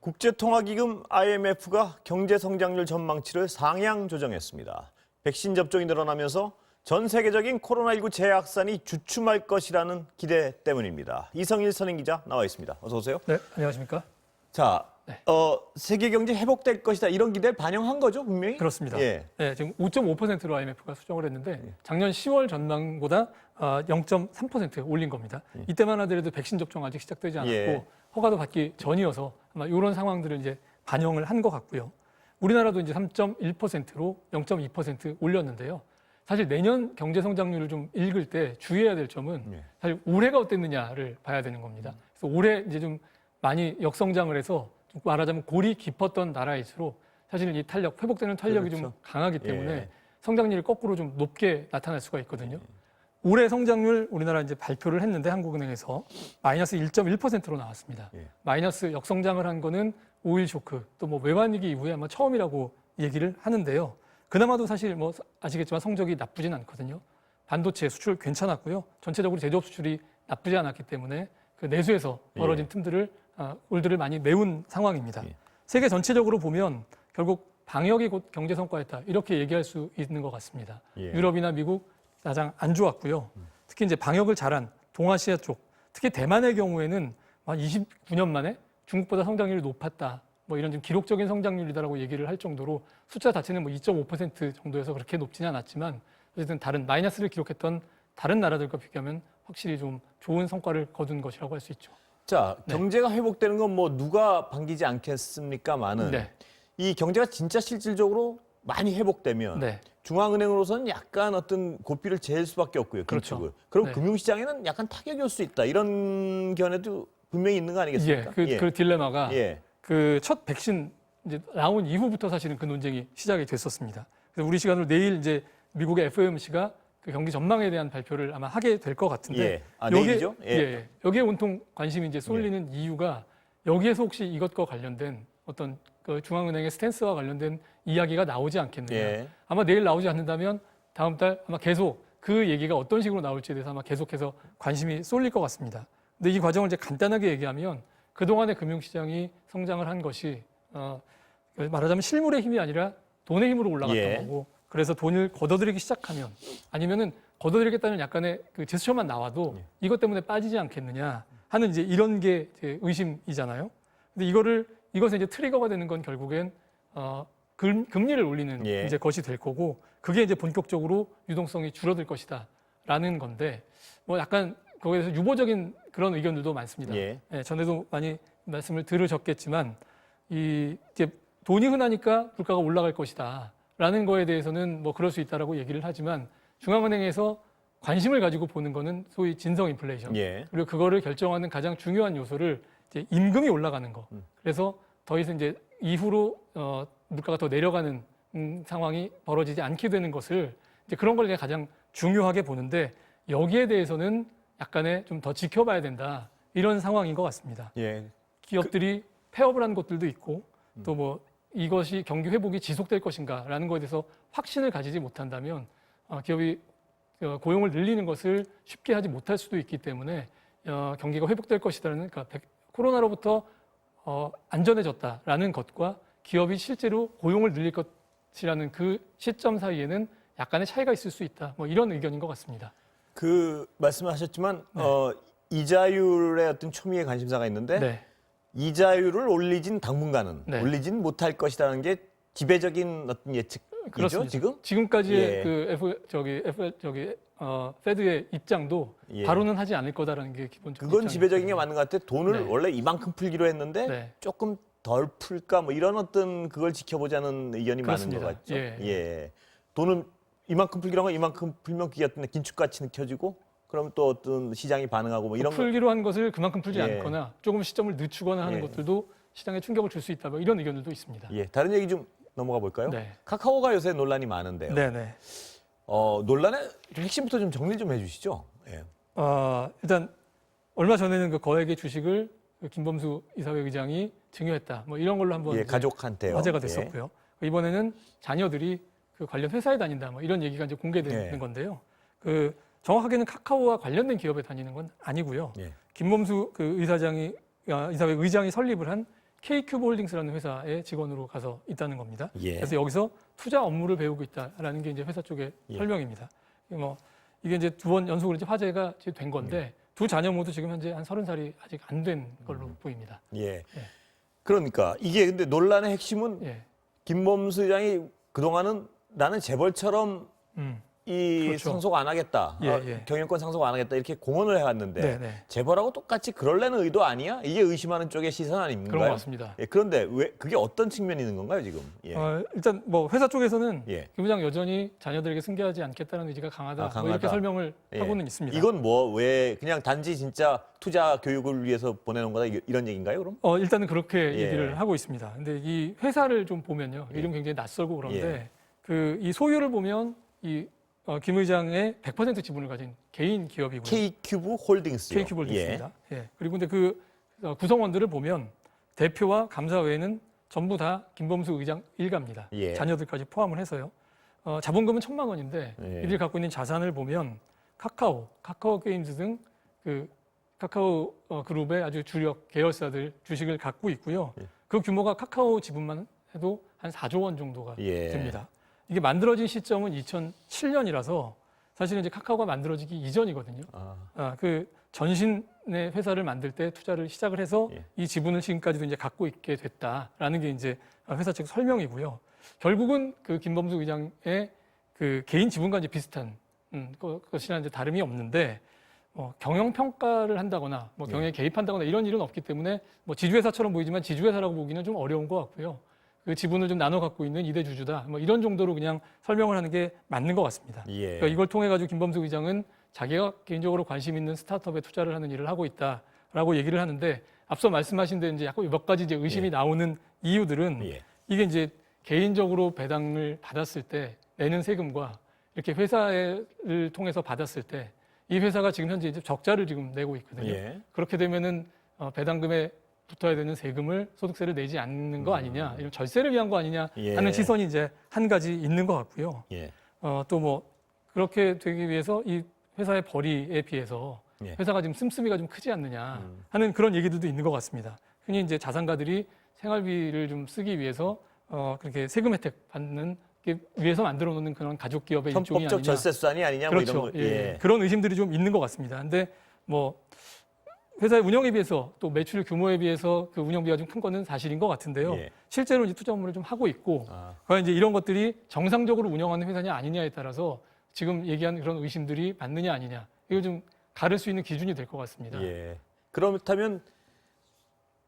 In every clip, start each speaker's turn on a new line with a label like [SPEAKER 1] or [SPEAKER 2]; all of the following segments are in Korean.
[SPEAKER 1] 국제통화기금 IMF가 경제 성장률 전망치를 상향 조정했습니다. 백신 접종이 늘어나면서 전 세계적인 코로나19 재확산이 주춤할 것이라는 기대 때문입니다. 이성일 선임기자 나와 있습니다. 어서 오세요.
[SPEAKER 2] 네, 안녕하십니까?
[SPEAKER 1] 자, 세계 경제 회복될 것이다 이런 기대를 반영한 거죠, 분명히?
[SPEAKER 2] 그렇습니다.
[SPEAKER 1] 예.
[SPEAKER 2] 네, 지금 5.5%로 IMF가 수정을 했는데 작년 10월 전망보다 0.3% 올린 겁니다. 이때만 하더라도 백신 접종 아직 시작되지 않았고
[SPEAKER 1] 예.
[SPEAKER 2] 허가도 받기 전이어서 아마 이런 상황들을 이제 반영을 한 것 같고요. 우리나라도 이제 3.1%로 0.2% 올렸는데요. 사실 내년 경제 성장률을 좀 읽을 때 주의해야 될 점은 사실 올해가 어땠느냐를 봐야 되는 겁니다. 그래서 올해 이제 좀 많이 역성장을 해서 말하자면 골이 깊었던 나라일수록 사실 이 탄력, 회복되는 탄력이
[SPEAKER 1] 그렇죠.
[SPEAKER 2] 좀 강하기 때문에
[SPEAKER 1] 예.
[SPEAKER 2] 성장률이 거꾸로 좀 높게 나타날 수가 있거든요. 올해 성장률 우리나라 이제 발표를 했는데 한국은행에서 마이너스 1.1%로 나왔습니다.
[SPEAKER 1] 예.
[SPEAKER 2] 마이너스 역성장을 한 거는 오일 쇼크 또 뭐 외환위기 이후에 아마 처음이라고 얘기를 하는데요. 그나마도 사실 뭐 아시겠지만 성적이 나쁘진 않거든요. 반도체 수출 괜찮았고요. 전체적으로 제조업 수출이 나쁘지 않았기 때문에 그 내수에서 벌어진 홀들을 많이 메운 상황입니다.
[SPEAKER 1] 예.
[SPEAKER 2] 세계 전체적으로 보면 결국 방역이 곧 경제 성과였다 이렇게 얘기할 수 있는 것 같습니다.
[SPEAKER 1] 예.
[SPEAKER 2] 유럽이나 미국 가장 안 좋았고요. 특히 이제 방역을 잘한 동아시아 쪽, 특히 대만의 경우에는 한 29년 만에 중국보다 성장률이 높았다. 뭐 이런 좀 기록적인 성장률이다라고 얘기를 할 정도로 숫자 자체는 뭐 2.5% 정도여서 그렇게 높지는 않았지만 어쨌든 다른 마이너스를 기록했던 다른 나라들과 비교하면 확실히 좀 좋은 성과를 거둔 것이라고 할 수 있죠.
[SPEAKER 1] 자, 경제가 회복되는 건 뭐 누가 반기지 않겠습니까마는
[SPEAKER 2] 네.
[SPEAKER 1] 이 경제가 진짜 실질적으로 많이 회복되면
[SPEAKER 2] 네.
[SPEAKER 1] 중앙은행으로서는 약간 어떤 고삐를 잴 수밖에 없고요.
[SPEAKER 2] 그렇죠.
[SPEAKER 1] 긴축을. 그럼
[SPEAKER 2] 네.
[SPEAKER 1] 금융시장에는 약간 타격이 올 수 있다. 이런 견해도 분명히 있는 거 아니겠습니까?
[SPEAKER 2] 그 딜레마가
[SPEAKER 1] 예.
[SPEAKER 2] 그 첫 백신 이제 나온 이후부터 사실은 그 논쟁이 시작이 됐었습니다. 그래서 우리 시간으로 내일 이제 미국의 FOMC가 그 경기 전망에 대한 발표를 아마 하게 될 것 같은데
[SPEAKER 1] 예. 내일이죠? 예.
[SPEAKER 2] 여기에 온통 관심이 이제 쏠리는 이유가 여기에서 혹시 이것과 관련된 어떤 그 중앙은행의 스탠스와 관련된 이야기가 나오지 않겠느냐.
[SPEAKER 1] 예.
[SPEAKER 2] 아마 내일 나오지 않는다면 다음 달 아마 계속 그 얘기가 어떤 식으로 나올지에 대해서 아마 계속해서 관심이 쏠릴 것 같습니다. 근데 이 과정을 이제 간단하게 얘기하면 그동안의 금융시장이 성장을 한 것이 말하자면 실물의 힘이 아니라 돈의 힘으로 올라갔던
[SPEAKER 1] 예.
[SPEAKER 2] 거고 그래서 돈을 걷어들이기 시작하면 아니면은 걷어들이겠다는 약간의 그 제스처만 나와도 이것 때문에 빠지지 않겠느냐 하는 이제 이런 게 이제 의심이잖아요. 근데 이것에 이제 트리거가 되는 건 결국엔 금리를 올리는
[SPEAKER 1] 예.
[SPEAKER 2] 이제 것이 될 거고 그게 이제 본격적으로 유동성이 줄어들 것이다라는 건데 뭐 약간 거기에 대해서 유보적인 그런 의견들도 많습니다.
[SPEAKER 1] 예.
[SPEAKER 2] 전에도 많이 말씀을 들으셨겠지만 이제 돈이 흔하니까 물가가 올라갈 것이다라는 거에 대해서는 뭐 그럴 수 있다라고 얘기를 하지만 중앙은행에서 관심을 가지고 보는 거는 소위 진성 인플레이션
[SPEAKER 1] 예.
[SPEAKER 2] 그리고 그거를 결정하는 가장 중요한 요소를 이제 임금이 올라가는 거. 그래서 더 이상 이제 이후로 물가가 더 내려가는 상황이 벌어지지 않게 되는 것을 이제 그런 걸 가장 중요하게 보는데 여기에 대해서는 약간의 좀 더 지켜봐야 된다 이런 상황인 것 같습니다.
[SPEAKER 1] 예.
[SPEAKER 2] 기업들이 폐업을 한 것들도 있고 또 뭐 이것이 경기 회복이 지속될 것인가라는 것에 대해서 확신을 가지지 못한다면 기업이 고용을 늘리는 것을 쉽게 하지 못할 수도 있기 때문에 경기가 회복될 것이라는 그러니까 코로나로부터 안전해졌다라는 것과 기업이 실제로 고용을 늘릴 것이라는 그 시점 사이에는 약간의 차이가 있을 수 있다. 뭐 이런 의견인 것 같습니다.
[SPEAKER 1] 그 말씀하셨지만 이자율의 어떤 초미의 관심사가 있는데
[SPEAKER 2] 네.
[SPEAKER 1] 이자율을 올리진 당분간은
[SPEAKER 2] 네.
[SPEAKER 1] 올리진 못할 것이라는 게 지배적인 어떤 예측이죠,
[SPEAKER 2] 그렇습니다.
[SPEAKER 1] 지금?
[SPEAKER 2] 지금까지의
[SPEAKER 1] 예.
[SPEAKER 2] 그 페드의 입장도
[SPEAKER 1] 예.
[SPEAKER 2] 바로는 하지 않을 거다라는 게 기본적인
[SPEAKER 1] 그건 지배적인 게
[SPEAKER 2] 입장이거든요.
[SPEAKER 1] 맞는 것 같아요. 돈을
[SPEAKER 2] 네.
[SPEAKER 1] 원래 이만큼 풀기로 했는데
[SPEAKER 2] 네.
[SPEAKER 1] 조금 덜 풀까 뭐 이런 어떤 그걸 지켜보자는 의견이
[SPEAKER 2] 그렇습니다.
[SPEAKER 1] 많은 것 같죠.
[SPEAKER 2] 예.
[SPEAKER 1] 돈을 이만큼 풀기로 한 건 이만큼 풀면 그게 어떤 긴축같이 느껴지고 그럼 또 어떤 시장이 반응하고 뭐 이런
[SPEAKER 2] 풀기로 한 것을 그만큼 풀지
[SPEAKER 1] 예.
[SPEAKER 2] 않거나 조금 시점을 늦추거나 하는
[SPEAKER 1] 예.
[SPEAKER 2] 것들도 시장에 충격을 줄 수 있다. 뭐 이런 의견들도 있습니다.
[SPEAKER 1] 예, 다른 얘기 좀 넘어가 볼까요?
[SPEAKER 2] 네.
[SPEAKER 1] 카카오가 요새 논란이 많은데요.
[SPEAKER 2] 네네.
[SPEAKER 1] 논란의 핵심부터 좀 정리 좀 해주시죠. 예.
[SPEAKER 2] 일단 얼마 전에는 그 거액의 주식을 그 김범수 이사회 의장이 증여했다. 뭐 이런 걸로 한번
[SPEAKER 1] 예,
[SPEAKER 2] 이제
[SPEAKER 1] 가족한테요.
[SPEAKER 2] 화제가 됐었고요. 이번에는 자녀들이 그 관련 회사에 다닌다. 뭐 이런 얘기가 이제 공개되는
[SPEAKER 1] 예.
[SPEAKER 2] 건데요. 그 정확하게는 카카오와 관련된 기업에 다니는 건 아니고요.
[SPEAKER 1] 예.
[SPEAKER 2] 김범수 그 이사회 의장이 설립을 한 K큐브 홀딩스라는 회사의 직원으로 가서 있다는 겁니다.
[SPEAKER 1] 예.
[SPEAKER 2] 그래서 여기서 투자 업무를 배우고 있다라는 게 이제 회사 쪽의
[SPEAKER 1] 예.
[SPEAKER 2] 설명입니다. 이게 이제 2번 연속으로 이제 화제가 이제 된 건데 두 자녀 모두 지금 현재 한 30살이 아직 안 된 걸로 보입니다.
[SPEAKER 1] 예. 그러니까 이게 근데 논란의 핵심은
[SPEAKER 2] 예.
[SPEAKER 1] 김범수 의장이 그동안은 나는 재벌처럼 이
[SPEAKER 2] 그렇죠.
[SPEAKER 1] 상속 안 하겠다.
[SPEAKER 2] 예, 예.
[SPEAKER 1] 경영권 상속 안 하겠다. 이렇게 공언을 해왔는데
[SPEAKER 2] 네, 네.
[SPEAKER 1] 재벌하고 똑같이 그럴래는 의도 아니야? 이게 의심하는 쪽의 시선 아닌가요?
[SPEAKER 2] 그런 것 같습니다.
[SPEAKER 1] 예, 그런데 왜 그게 어떤 측면이 있는 건가요, 지금? 예.
[SPEAKER 2] 일단 뭐 회사 쪽에서는
[SPEAKER 1] 예.
[SPEAKER 2] 김 부장 여전히 자녀들에게 승계하지 않겠다는 의지가 강하다. 뭐 이렇게 설명을
[SPEAKER 1] 예.
[SPEAKER 2] 하고는 있습니다.
[SPEAKER 1] 이건 뭐 왜 그냥 단지 진짜 투자 교육을 위해서 보내는 거다 이런 얘기인가요, 그럼?
[SPEAKER 2] 일단은 그렇게
[SPEAKER 1] 예.
[SPEAKER 2] 얘기를 하고 있습니다. 근데 이 회사를 좀 보면요. 이게 좀 굉장히 낯설고 그런데 이 소유를 보면 김 의장의 100% 지분을 가진 개인 기업이고요.
[SPEAKER 1] K큐브 홀딩스요.
[SPEAKER 2] K큐브 홀딩스입니다. 예. 그리고 근데 그 구성원들을 보면 대표와 감사 외에는 전부 다 김범수 의장 일가입니다.
[SPEAKER 1] 예.
[SPEAKER 2] 자녀들까지 포함을 해서요. 자본금은 1,000만 원인데
[SPEAKER 1] 예.
[SPEAKER 2] 이들이 갖고 있는 자산을 보면 카카오 게임즈 등 그 카카오 그룹의 아주 주력 계열사들 주식을 갖고 있고요.
[SPEAKER 1] 예.
[SPEAKER 2] 그 규모가 카카오 지분만 해도 한 4조 원 정도가
[SPEAKER 1] 예.
[SPEAKER 2] 됩니다. 이게 만들어진 시점은 2007년이라서 사실은 이제 카카오가 만들어지기 이전이거든요. 그 전신의 회사를 만들 때 투자를 시작을 해서
[SPEAKER 1] 예.
[SPEAKER 2] 이 지분을 지금까지도 이제 갖고 있게 됐다라는 게 이제 회사 측 설명이고요. 결국은 그 김범수 의장의 그 개인 지분과 이제 비슷한 것이나 이제 다름이 없는데 경영 평가를 한다거나 경영에 개입한다거나 이런 일은 없기 때문에 지주회사처럼 보이지만 지주회사라고 보기는 좀 어려운 것 같고요. 그 지분을 좀 나눠 갖고 있는 이대 주주다. 이런 정도로 그냥 설명을 하는 게 맞는 것 같습니다.
[SPEAKER 1] 예.
[SPEAKER 2] 그러니까 이걸 통해 가지고 김범수 의장은 자기가 개인적으로 관심 있는 스타트업에 투자를 하는 일을 하고 있다라고 얘기를 하는데 앞서 말씀하신 데 이제 약간 몇 가지 이제 의심이 나오는 이유들은
[SPEAKER 1] 예.
[SPEAKER 2] 이게 이제 개인적으로 배당을 받았을 때 내는 세금과 이렇게 회사를 통해서 받았을 때 이 회사가 지금 현재 이제 적자를 지금 내고 있거든요.
[SPEAKER 1] 예.
[SPEAKER 2] 그렇게 되면은 배당금에 붙어야 되는 세금을 소득세를 내지 않는 거 아니냐, 이런 절세를 위한 거 아니냐 하는
[SPEAKER 1] 예.
[SPEAKER 2] 시선이 이제 한 가지 있는 것 같고요.
[SPEAKER 1] 예.
[SPEAKER 2] 또 그렇게 되기 위해서 이 회사의 벌이에 비해서
[SPEAKER 1] 예.
[SPEAKER 2] 회사가 지금 씀씀이가 좀 크지 않느냐 하는 그런 얘기들도 있는 것 같습니다. 흔히 이제 자산가들이 생활비를 좀 쓰기 위해서 그렇게 세금 혜택 받는 게 위해서 만들어 놓는 그런 가족 기업의 일종이
[SPEAKER 1] 편법적
[SPEAKER 2] 아니냐.
[SPEAKER 1] 절세 수단이 아니냐
[SPEAKER 2] 그렇죠.
[SPEAKER 1] 뭐 이런 거.
[SPEAKER 2] 예. 그런 의심들이 좀 있는 것 같습니다. 근데 회사의 운영에 비해서 또 매출 규모에 비해서 그 운영비가 좀 큰 거는 사실인 것 같은데요.
[SPEAKER 1] 예.
[SPEAKER 2] 실제로 이제 투자 업무를 좀 하고 있고, 과연 이제 이런 것들이 정상적으로 운영하는 회사냐 아니냐에 따라서 지금 얘기한 그런 의심들이 맞느냐 아니냐, 이걸 좀 가를 수 있는 기준이 될 것 같습니다.
[SPEAKER 1] 예. 그렇다면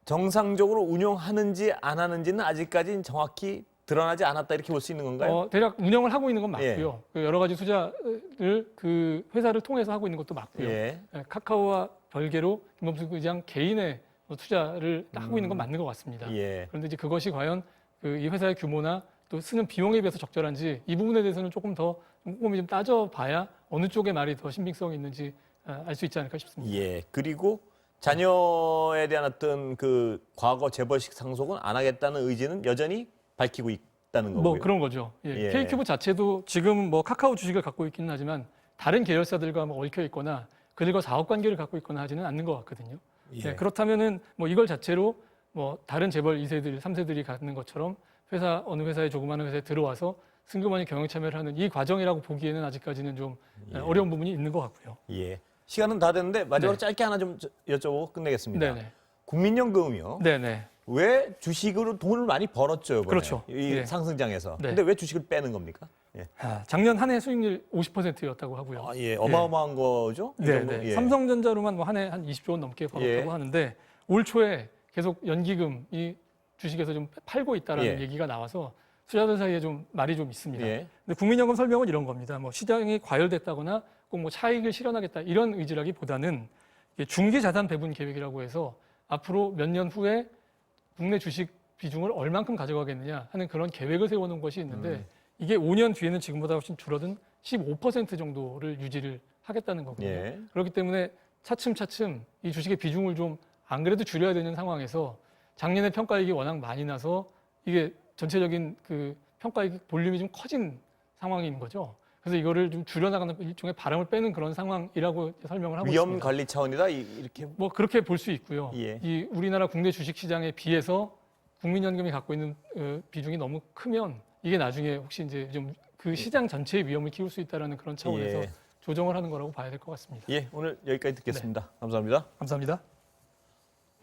[SPEAKER 1] 정상적으로 운영하는지 안 하는지는 아직까지는 정확히 드러나지 않았다 이렇게 볼 수 있는 건가요?
[SPEAKER 2] 대략 운영을 하고 있는 건 맞고요. 그 여러 가지 투자를 그 회사를 통해서 하고 있는 것도 맞고요.
[SPEAKER 1] 예.
[SPEAKER 2] 카카오와 별개로 김범수 의장 개인의 투자를 하고 있는 건 맞는 것 같습니다.
[SPEAKER 1] 예.
[SPEAKER 2] 그런데 이제 그것이 과연 이 회사의 규모나 또 쓰는 비용에 비해서 적절한지 이 부분에 대해서는 조금 더 꼼꼼히 좀 따져봐야 어느 쪽의 말이 더 신빙성이 있는지 알 수 있지 않을까 싶습니다.
[SPEAKER 1] 예. 그리고 자녀에 대한 어떤 그 과거 재벌식 상속은 안 하겠다는 의지는 여전히 밝히고 있다는 거고요.
[SPEAKER 2] 그런 거죠.
[SPEAKER 1] 예.
[SPEAKER 2] K큐브 자체도 지금 카카오 주식을 갖고 있기는 하지만 다른 계열사들과 얽혀 있거나 그들과 사업 관계를 갖고 있거나 하지는 않는 것 같거든요.
[SPEAKER 1] 예.
[SPEAKER 2] 그렇다면은 이걸 자체로 다른 재벌 2세들, 3세들이 갖는 것처럼 어느 회사에 조그마한 회사에 들어와서 승급원이 경영 참여를 하는 이 과정이라고 보기에는 아직까지는 좀 어려운 부분이 있는 것 같고요.
[SPEAKER 1] 예. 시간은 다 됐는데 마지막으로
[SPEAKER 2] 네.
[SPEAKER 1] 짧게 하나 좀 여쭤보고 끝내겠습니다.
[SPEAKER 2] 네네.
[SPEAKER 1] 국민연금이요.
[SPEAKER 2] 네네.
[SPEAKER 1] 왜 주식으로 돈을 많이 벌었죠, 이번에.
[SPEAKER 2] 그렇죠.
[SPEAKER 1] 이
[SPEAKER 2] 예.
[SPEAKER 1] 상승장에서.
[SPEAKER 2] 네.
[SPEAKER 1] 근데 왜 주식을 빼는 겁니까? 예.
[SPEAKER 2] 작년 한 해 수익률 50%였다고 하고요.
[SPEAKER 1] 예. 어마어마한 거죠? 이 정도?
[SPEAKER 2] 네네.
[SPEAKER 1] 예.
[SPEAKER 2] 삼성전자로만 한 해 한 20조 원 넘게 벌었다고
[SPEAKER 1] 예.
[SPEAKER 2] 하는데 올 초에 계속 연기금이 주식에서 좀 팔고 있다라는
[SPEAKER 1] 예.
[SPEAKER 2] 얘기가 나와서 투자자 사이에 좀 말이 좀 있습니다.
[SPEAKER 1] 예.
[SPEAKER 2] 근데 국민연금 설명은 이런 겁니다. 시장이 과열됐다거나 꼭 차익을 실현하겠다 이런 의지라기보다는 이게 중기 자산 배분 계획이라고 해서 앞으로 몇 년 후에 국내 주식 비중을 얼만큼 가져가겠느냐 하는 그런 계획을 세워놓은 것이 있는데 이게 5년 뒤에는 지금보다 훨씬 줄어든 15% 정도를 유지를 하겠다는 거거든요.
[SPEAKER 1] 예.
[SPEAKER 2] 그렇기 때문에 차츰차츰 이 주식의 비중을 좀 안 그래도 줄여야 되는 상황에서 작년에 평가이익이 워낙 많이 나서 이게 전체적인 그 평가이익 볼륨이 좀 커진 상황인 거죠. 그래서 이거를 좀 줄여나가는 일종의 바람을 빼는 그런 상황이라고 설명을 하고 있습니다.
[SPEAKER 1] 위험 관리 차원이다 이렇게.
[SPEAKER 2] 그렇게 볼 수 있고요.
[SPEAKER 1] 예.
[SPEAKER 2] 이 우리나라 국내 주식 시장에 비해서 국민연금이 갖고 있는 비중이 너무 크면 이게 나중에 혹시 이제 좀 그 시장 전체의 위험을 키울 수 있다는 그런 차원에서
[SPEAKER 1] 예.
[SPEAKER 2] 조정을 하는 거라고 봐야 될 것 같습니다.
[SPEAKER 1] 예, 오늘 여기까지 듣겠습니다. 감사합니다.
[SPEAKER 2] 감사합니다.